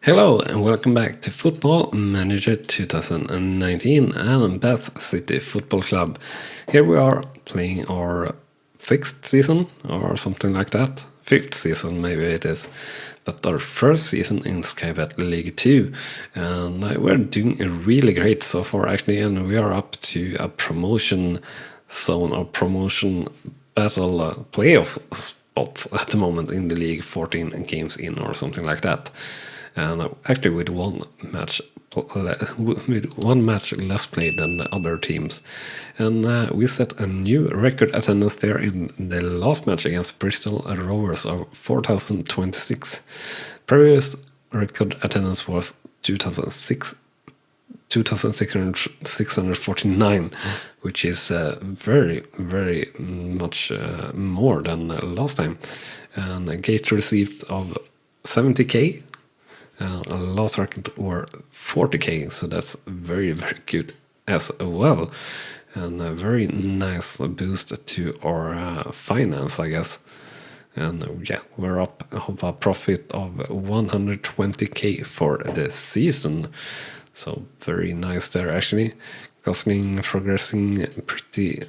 Hello and welcome back to Football Manager 2019 and Bath City Football Club. Here we are playing our 6th season or something like that. 5th season maybe it is. But our first season in Skybet League 2. And we're doing really great so far actually, and we are up to a promotion zone or promotion battle playoff spot at the moment in the league, 14 games in or something like that. And actually with one match less played than the other teams. And we set a new record attendance there in the last match against Bristol Rovers of 4,026. Previous record attendance was 2,649, which is very much more than last time. And a gate received of 70k. Last record were 40k, so that's very good as well, and a very nice boost to our finance, I guess. And yeah, we're up of a profit of 120k for the season, so very nice there actually. Gosling progressing pretty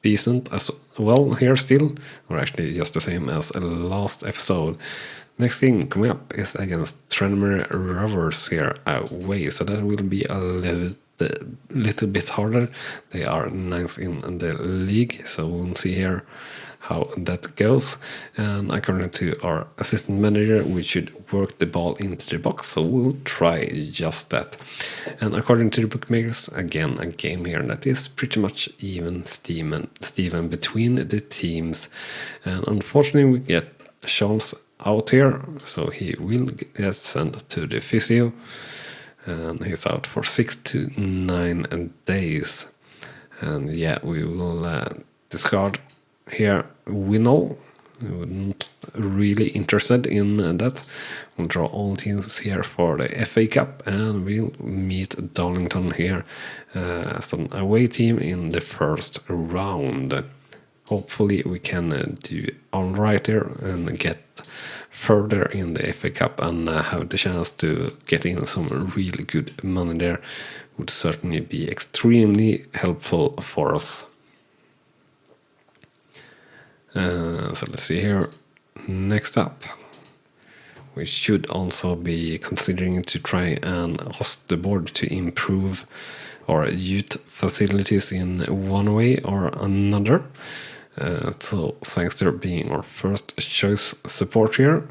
decent as well here still, or actually just the same as last episode. Next thing coming up is against Tranmere Rovers here away, so that will be a little bit harder. They are ninth in the league, so we'll see here how that goes. And according to our assistant manager, we should work the ball into the box, so we'll try just that. And according to the bookmakers, again a game here that is pretty much even Steven between the teams. And unfortunately we get Charles out here, so he will get sent to the physio, and he's out for 6 to 9 days. And yeah, we will discard here Winnall. We're not really interested in that. We'll draw all teams here for the FA Cup, and we'll meet Darlington here as an away team in the first round. Hopefully we can do all right here and get further in the FA Cup and have the chance to get in some really good money there. Would certainly be extremely helpful for us. So let's see here. Next up, we should also be considering to try and host the board to improve our youth facilities in one way or another. So Sangster being our first choice support here,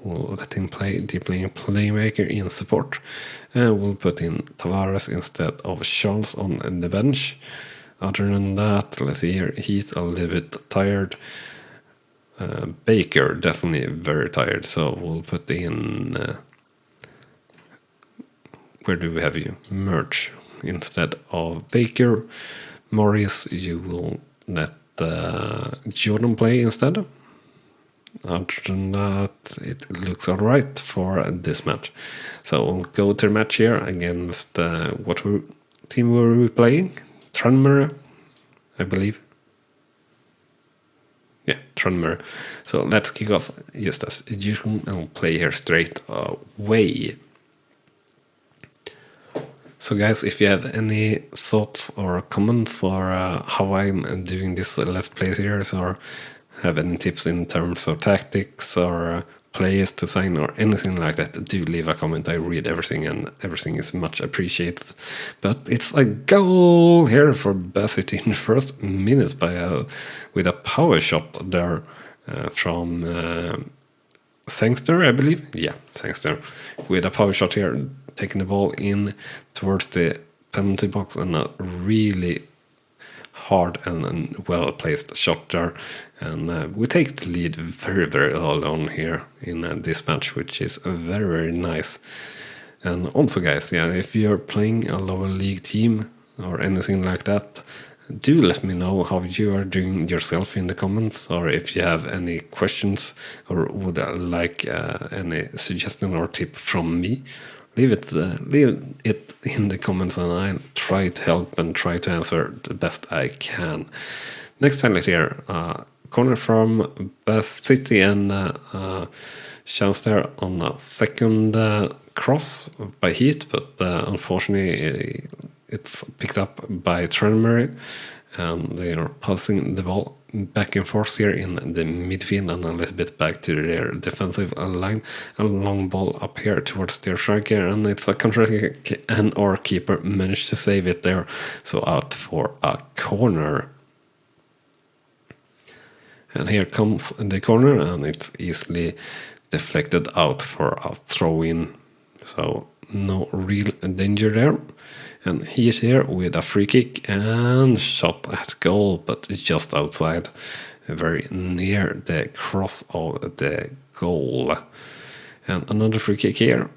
we'll let him play the playmaker in support, and we'll put in Tavares instead of Charles on the bench. Other than that, let's see here, he's a little bit tired. Baker definitely very tired, so we'll put in where do we have you? Merge instead of Baker. Morris, you will let Jordan play instead. Other than that, it looks alright for this match. So we'll go to the match here against what team were we playing? Tranmere, I believe. Yeah, Tranmere. So let's kick off just as usual and we'll play here straight away. So guys, if you have any thoughts or comments or how I'm doing this Let's Play series, or have any tips in terms of tactics or players to sign or anything like that, do leave a comment. I read everything and everything is much appreciated. But it's a goal here for Bath City in the first minutes with a power shot there from Sangster, I believe. Yeah, Sangster with a power shot here, taking the ball in towards the penalty box, and a really hard and well placed shot there. And we take the lead very early on here in this match, which is very nice. And also guys, yeah, if you're playing a lower league team or anything like that, do let me know how you are doing yourself in the comments, or if you have any questions or would like any suggestion or tip from me. Leave it in the comments, and I'll try to help and try to answer the best I can. Next highlight here, corner from Bath City, and chance there on a second cross by Heat, but unfortunately it's picked up by Tranmere, and they are passing the ball back and forth here in the midfield and a little bit back to their defensive line. A long ball up here towards their striker, and it's a counter, and our keeper managed to save it there, so out for a corner. And here comes the corner, and it's easily deflected out for a throw-in, so no real danger there. And he's here with a free kick and shot at goal, but just outside, very near the cross of the goal. And another free kick here,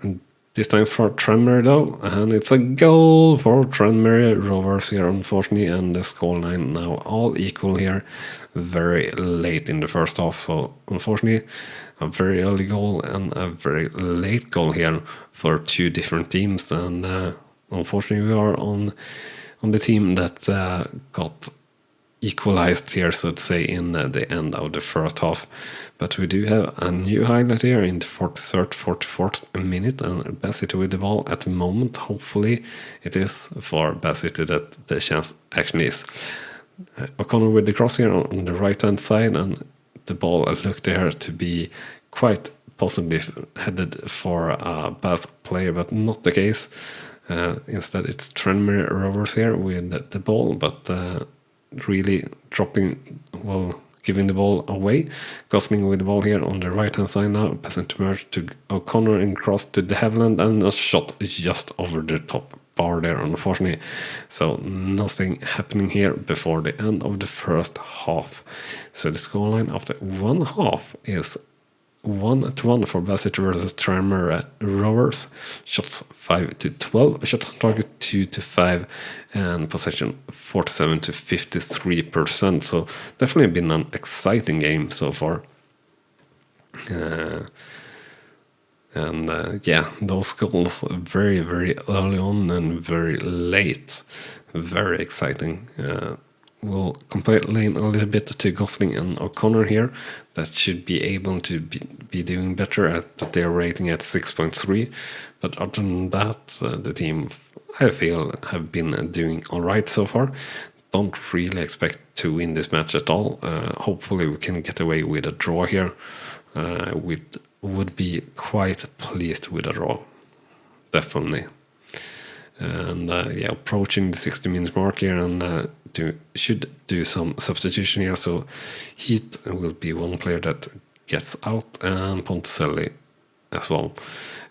this time for Tranmere though, and it's a goal for Tranmere Rovers here, unfortunately, and the scoreline now all equal here, very late in the first half. So unfortunately, a very early goal and a very late goal here for two different teams, and unfortunately we are on the team that got equalized here, so to say, in the end of the first half. But we do have a new highlight here in the 43rd, 44th minute, and Bassett with the ball at the moment. Hopefully it is for Bassett that the chance actually is. O'Connor with the cross here on the right hand side, and the ball looked there to be quite possibly headed for a Bass player, but not the case. Instead it's Tranmere Rovers here with the ball, but really giving the ball away. Gosling with the ball here on the right hand side now, passing to merge to O'Connor and cross to De Havilland, and a shot just over the top bar there, unfortunately. So nothing happening here before the end of the first half. So the scoreline after one half is 1-1 for Bassett versus Tranmere Rovers. Shots 5-12, shots on target 2-5, and possession 47-53%. So definitely been an exciting game so far. Yeah, those goals very, very early on and very late. Very exciting. We'll complain a little bit to Gosling and O'Connor here. That should be able to be doing better at their rating at 6.3. But other than that, the team, I feel, have been doing all right so far. Don't really expect to win this match at all. Hopefully we can get away with a draw here. Would be quite pleased with a draw. Definitely. And yeah, approaching the 60-minute mark here, and should do some substitution here. So Heat will be one player that gets out, and Ponticelli as well.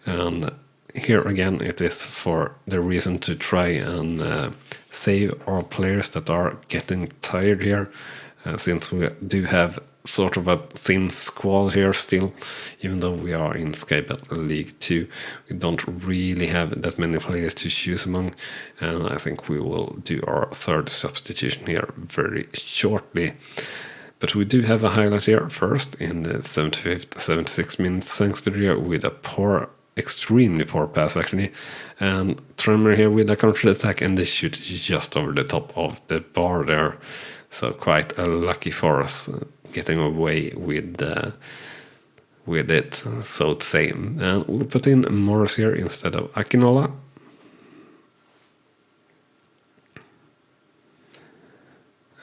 And here again, it is for the reason to try and save our players that are getting tired here, since we do have sort of a thin squad here still, even though we are in Sky Battle League 2. We don't really have that many players to choose among, and I think we will do our third substitution here very shortly. But we do have a highlight here first in the 75th, 76th minute, Sangster with a extremely poor pass actually, and Tranmere here with a counter attack, and they shoot just over the top of the bar there. So quite lucky for us getting away with it, so to say. And we'll put in Morris here instead of Akinola.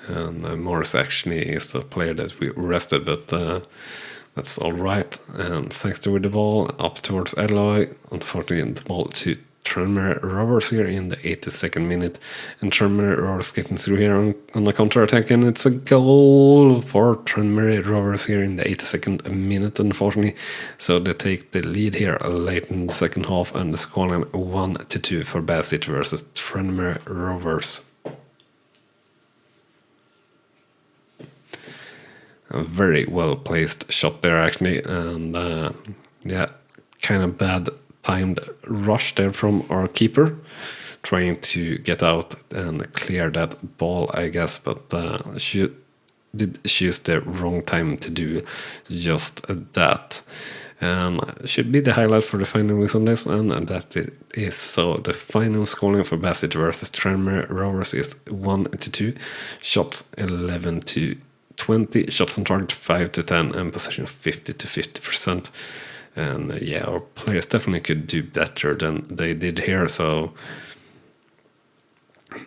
And Morris actually is the player that we rested, but that's all right. And Sangster with the ball up towards Eloy. Unfortunately, the ball to Tranmere Rovers here in the 82nd minute, and Tranmere Rovers getting through here on a counter-attack, and it's a goal for Tranmere Rovers here in the 82nd minute, unfortunately. So they take the lead here late in the second half, and the scoreline 1-2 for Bassett versus Tranmere Rovers. A very well placed shot there actually, and yeah, kind of bad timed rush there from our keeper, trying to get out and clear that ball, I guess, but she did choose the wrong time to do just that. And should be the highlight for the final wins on this, and that it is. So the final scoring for Bassett versus Tranmere Rovers is 1-2, shots 11-20, shots on target 5-10, and possession 50-50%. And yeah, our players definitely could do better than they did here. So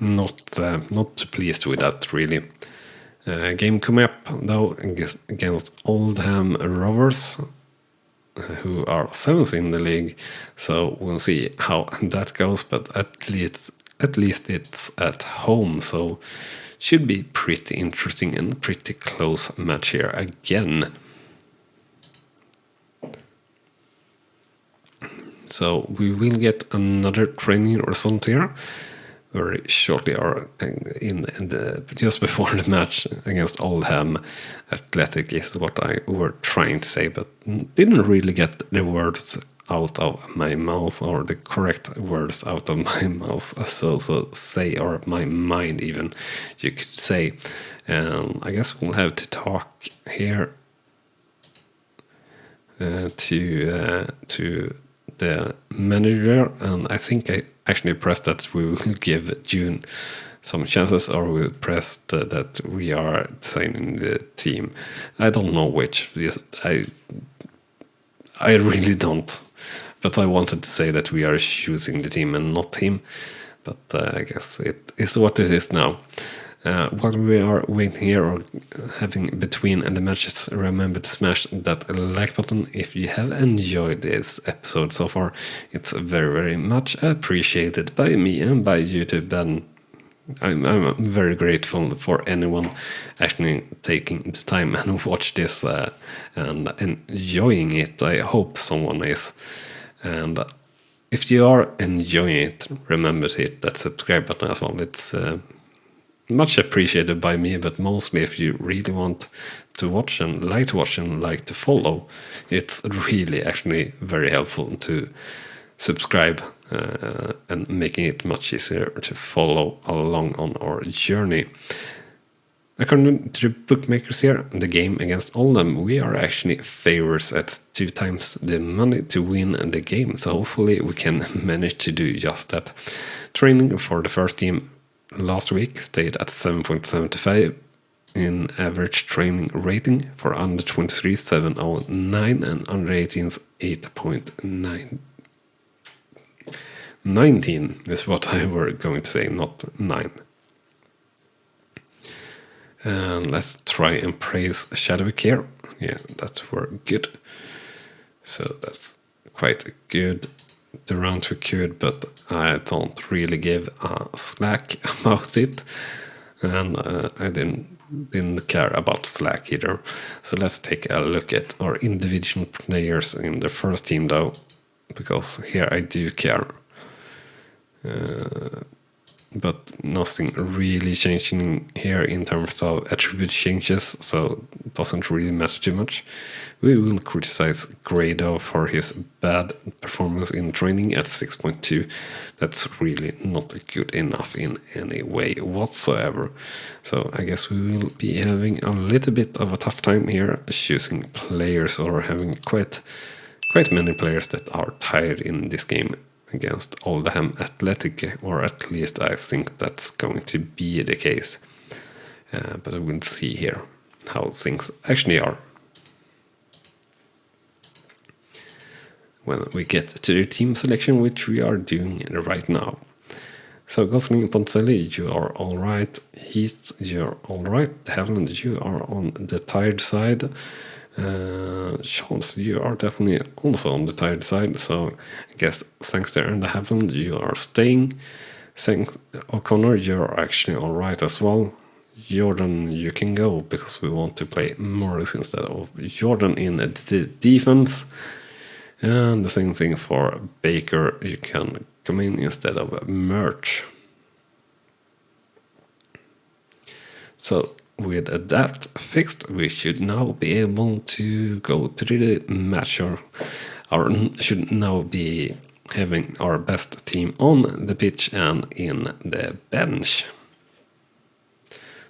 not too pleased with that, really. Game coming up though against Oldham Rovers, who are 7th in the league. So we'll see how that goes. But at least it's at home, so should be pretty interesting and pretty close match here again. So we will get another training result here very shortly, or in the just before the match against Oldham Athletic is what I were trying to say, but didn't really get the words out of my mouth, or the correct words out of my mouth, so say, or my mind even, you could say. I guess we'll have to talk here to the manager, and I think I actually pressed that we will give June some chances, or we pressed that we are designing the team. I don't know which. I really don't. But I wanted to say that we are choosing the team and not him. But I guess it is what it is now. While we are waiting here or having between the matches, remember to smash that like button if you have enjoyed this episode so far. It's very, very much appreciated by me and by YouTube, and I'm very grateful for anyone actually taking the time and watch this and enjoying it. I hope someone is. And if you are enjoying it, remember to hit that subscribe button as well. It's much appreciated by me, but mostly if you really want to watch and like to follow, it's really actually very helpful to subscribe and making it much easier to follow along on our journey. According to the bookmakers here, the game against Oldham, we are actually favorites at 2 times the money to win the game, so hopefully we can manage to do just that. Training for the first team last week stayed at 7.75 in average training rating. For under 23 709, and under 18s 8.9. 19 is what I were going to say, not 9. And let's try and praise Shadowwick here. Yeah, that were good. So that's quite good. The rounds were good, but I don't really give a slack about it. And I didn't care about slack either. So let's take a look at our individual players in the first team though, because here I do care. But nothing really changing here in terms of attribute changes, so it doesn't really matter too much. We will criticize Grado for his bad performance in training at 6.2. That's really not good enough in any way whatsoever. So I guess we will be having a little bit of a tough time here choosing players, or having quite many players that are tired in this game against Oldham Athletic, or at least I think that's going to be the case. But we'll see here how things actually are when we get to the team selection, which we are doing right now. So Gosling, Poncelli, you are alright. Heath, you're alright. Haviland, you are on the tired side. Charles, you are definitely also on the tired side, so I guess thanks there. And the Haviland, you are staying. Thanks O'Connor, you're actually alright as well. Jordan, you can go, because we want to play Morris instead of Jordan in the defense. And the same thing for Baker, you can come in instead of Merch. So with that fixed, we should now be able to go to the match, or should now be having our best team on the pitch and in the bench.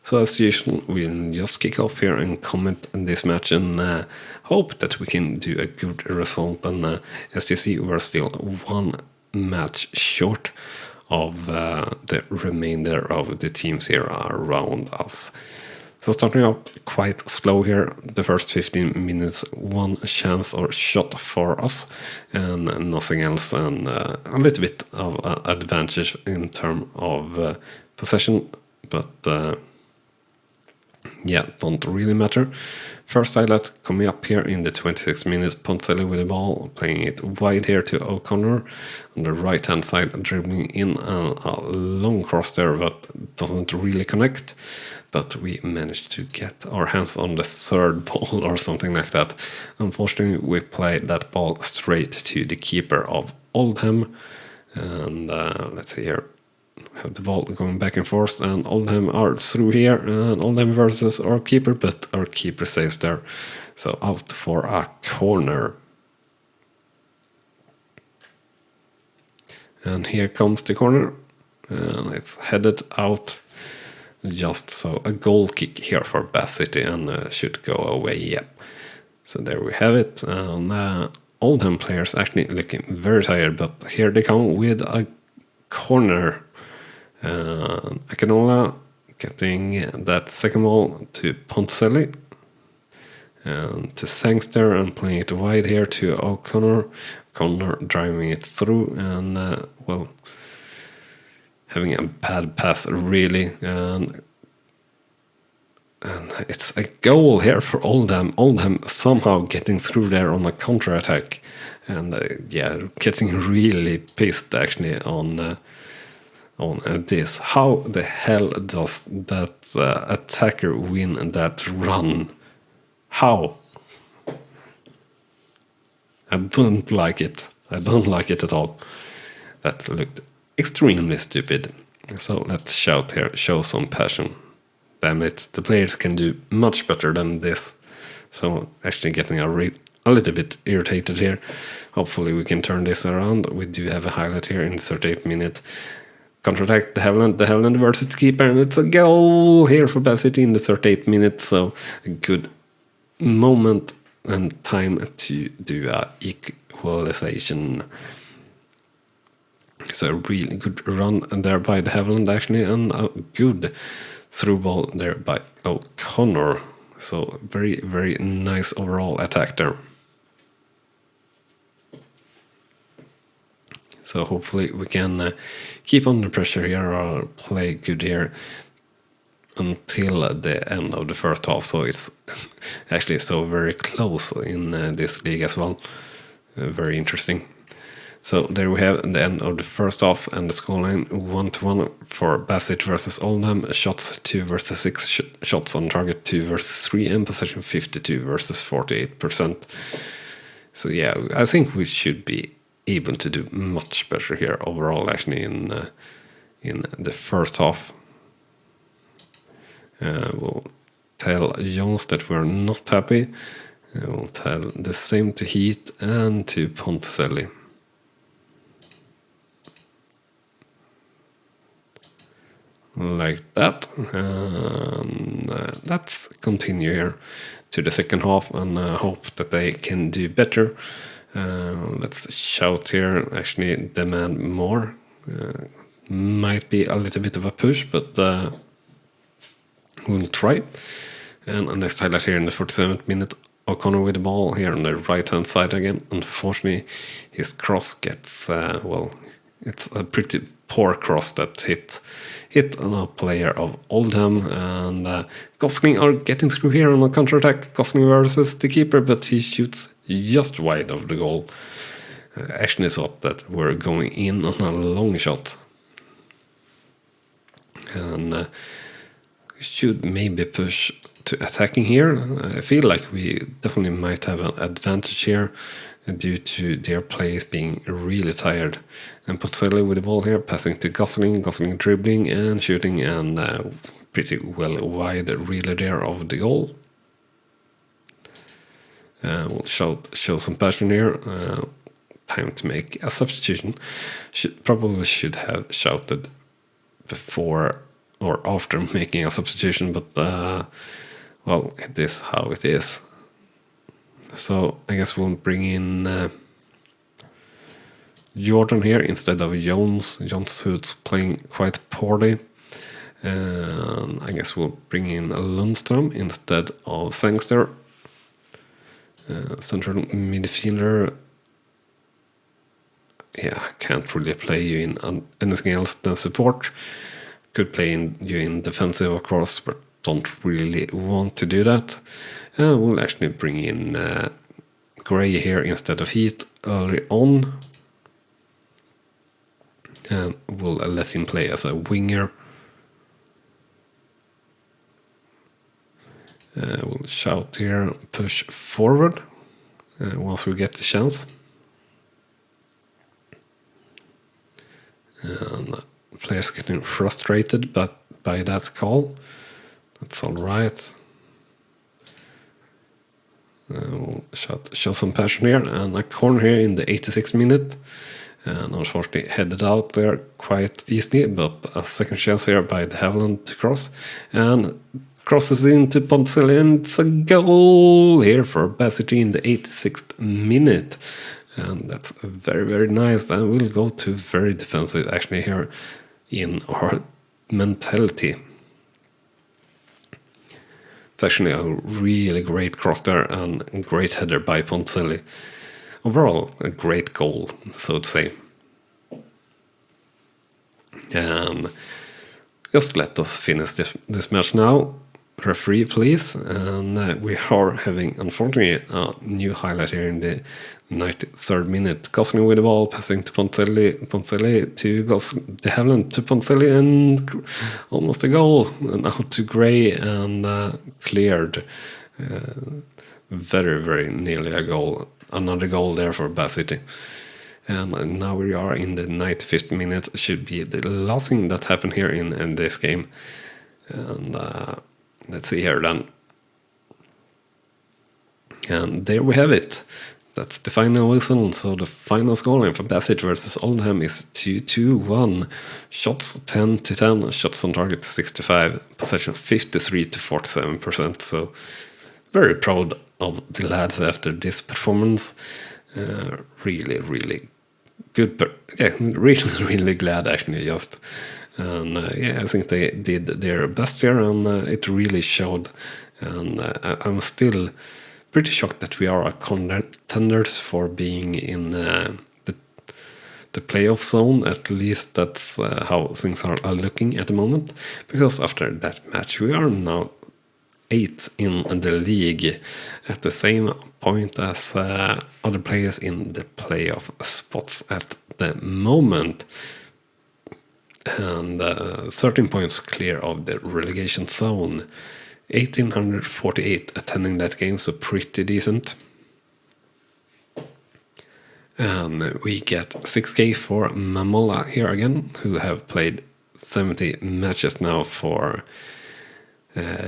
So as usual, we'll just kick off here and comment on this match, and hope that we can do a good result. And as you see, we're still 1 match short of the remainder of the teams here around us. So starting out quite slow here, the first 15 minutes, one chance or shot for us, and nothing else, and a little bit of advantage in terms of possession, but yeah, don't really matter. First highlight coming up here in the 26 minutes, Poncelli with the ball, playing it wide here to O'Connor on the right hand side, dribbling in a long cross there, but doesn't really connect. But we managed to get our hands on the third ball or something like that. Unfortunately, we played that ball straight to the keeper of Oldham, and let's see here. Have the ball going back and forth, and Oldham are through here, and Oldham versus our keeper, but our keeper stays there, so out for a corner. And here comes the corner, and it's headed out, just so a goal kick here for Bath City, and should go away. Yeah, so there we have it. And Oldham players actually looking very tired, but here they come with a corner. Akinola getting that second ball to Poncelli, and to Sangster, and playing it wide here to O'Connor. O'Connor driving it through, and well, having a bad pass really, and it's a goal here for Oldham. Oldham somehow getting through there on a counter attack, and yeah, getting really pissed actually on this. How the hell does that attacker win that run? How? I don't like it. I don't like it at all. That looked extremely stupid. So let's shout here, show some passion. Damn it, the players can do much better than this. So actually getting a little bit irritated here. Hopefully we can turn this around. We do have a highlight here in the 38th minute. Counterattack the Helland versus the keeper, and it's a goal here for Bath City in the 38th minute. So a good moment and time to do a equalization. So a really good run there by the Haviland actually, and a good through ball there by O'Connor. So very, very nice overall attack there. So hopefully we can keep under pressure here or play good here until the end of the first half. So it's actually so very close in this league as well. Very interesting. So there we have the end of the first half, and the scoreline 1-1 for Bath City versus Oldham. Shots 2 versus 6, shots on target 2 versus 3, and possession 52 versus 48%. So yeah, I think we should be able to do much better here overall actually in the first half. We'll tell Jones that we're not happy. We'll tell the same to Heat and to Poncelli. Like that. And let's continue here to the second half and hope that they can do better. Let's shout here, actually demand more. Might be a little bit of a push, but we'll try. And next highlight here in the 47th minute, O'Connor with the ball here on the right hand side again. Unfortunately, his cross gets, well, it's a pretty poor cross that hit a player of Oldham, and Gosling are getting through here on a counter-attack. Gosling versus the keeper, but he shoots just wide of the goal. Actually thought that we're going in on a long shot. And should maybe push to attacking here. I feel like we definitely might have an advantage here due to their players being really tired. And Poncelli with the ball here, passing to Gosling, Gosling dribbling and shooting, and pretty well wide really there of the goal. We'll show some passion here. Time to make a substitution. Probably should have shouted before or after making a substitution, but well, it is how it is. So I guess we'll bring in Jordan here instead of Jones. Jones, who's playing quite poorly. And I guess we'll bring in Lundström instead of Sangster. Central midfielder. Yeah, can't really play you in anything else than support. Could play you in defensive, of course, but don't really want to do that. We'll actually bring in Gray here instead of Heat early on. And we'll let him play as a winger. We'll shout here, push forward once we get the chance. And players getting frustrated by that call. That's all right. We'll show some passion here, and a corner here in the 86th minute. And unfortunately headed out there quite easily, but a second chance here by De Havilland to cross. And crosses into Poncelli, and it's a goal here for Basity in the 86th minute. And that's very, very nice. And we'll go to very defensive actually here in our mentality. It's actually a really great cross there and a great header by Poncelli. Overall, a great goal, so to say. And just let us finish this match now. Referee, please. And we are having, unfortunately, a new highlight here in the 93rd minute. Gosling with the ball, passing to Poncelli to De Havilland to Poncelli, and almost a goal. And out to Gray and cleared. Very, very nearly a goal. Another goal there for Basity. And now we are in the 95th minute. Should be the last thing that happened here in this game. And let's see here then. And there we have it. That's the final whistle. So the final scoreline for Bassett versus Oldham is 2-1. Shots 10-10. Shots on target 65. Possession 53-47%. So very proud of the lads after this performance. Really, really good. Yeah, really, really glad actually just. And yeah, I think they did their best here, and it really showed. And I'm still pretty shocked that we are contenders for being in the playoff zone. At least that's how things are looking at the moment. Because after that match, we are now 8th in the league, at the same point as other players in the playoff spots at the moment. And 13 points clear of the relegation zone. 1,848 attending that game, so pretty decent. And we get 6k for Mamola here again, who have played 70 matches now for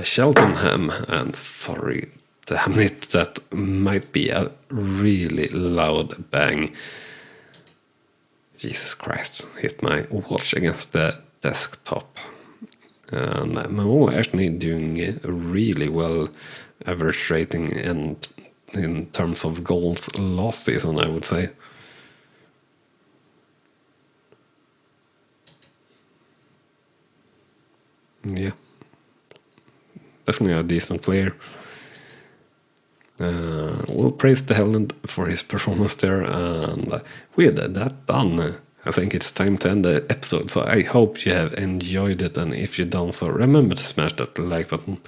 Cheltenham. And sorry, damn it, that might be a really loud bang. Jesus Christ, hit my watch against the desktop. And Mamola actually doing really well, average rating, and in terms of goals last season, I would say. Yeah, definitely a decent player. We'll praise De Havilland for his performance there, and with that done, I think it's time to end the episode. So I hope you have enjoyed it, and if you done so, remember to smash that like button.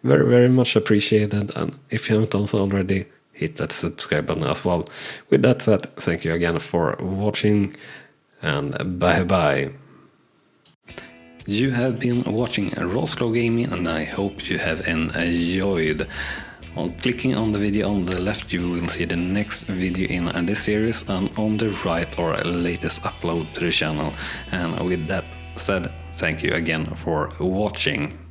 Very, very much appreciated, and if you haven't done so already, hit that subscribe button as well. With that said, thank you again for watching, and bye bye. You have been watching Rawslowgaming, and I hope you have enjoyed. On clicking on the video on the left, you will see the next video in this series, and on the right our latest upload to the channel. And with that said, thank you again for watching.